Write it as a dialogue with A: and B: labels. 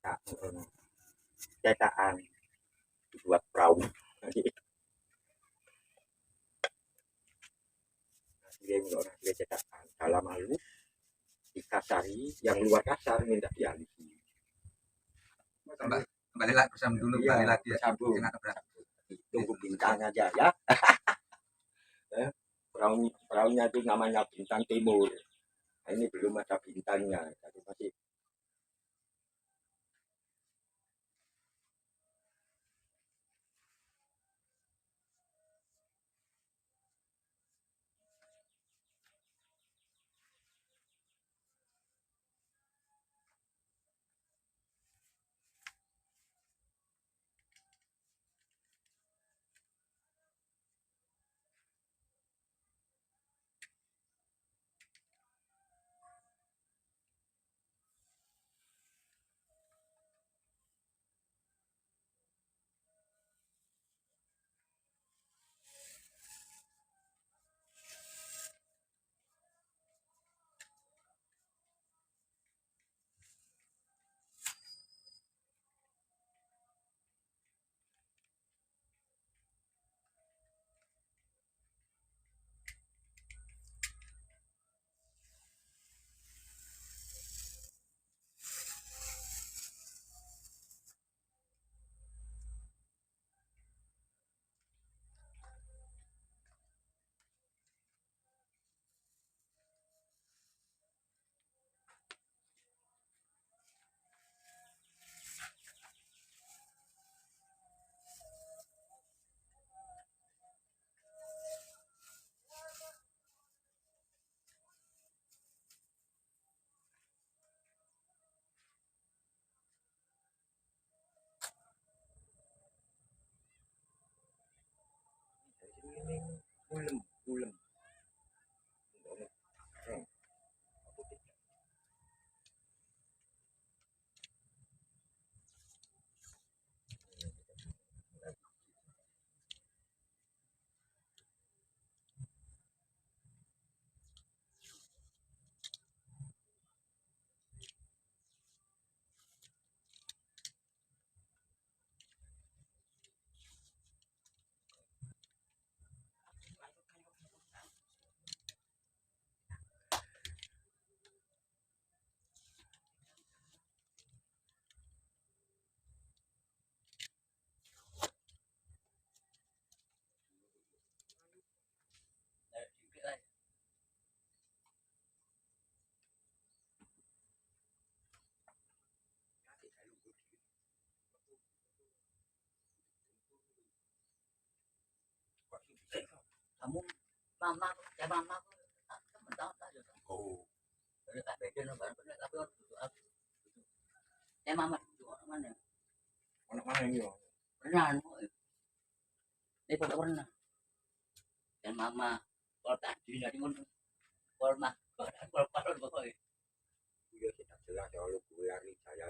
A: cetak cetakan buat perahu. Dia cetakan dalam halu dikasari, yang luar kasar minta dialisi.
B: Kembali lagi bersama dulu,
A: Iya,
B: kembali lagi ya.
A: sambung. Tunggu bintang aja ya. Perahunya itu namanya Bintang Timur. Nah, ini belum ada bintangnya, jadi masih ulem.
C: Kamu mama ya mama tahu aja.
A: Oh,
C: Jadi tak beda no barang bener tapi orang duduk aku. Ya mama duduk orang mana?
A: anak mana ini?
C: Pernah no. Ini pernah. Dan mama kalau tadi dari mana? Kalau mah kalau pokoknya.
A: Iya, tidak jelas kalau gue lari saya.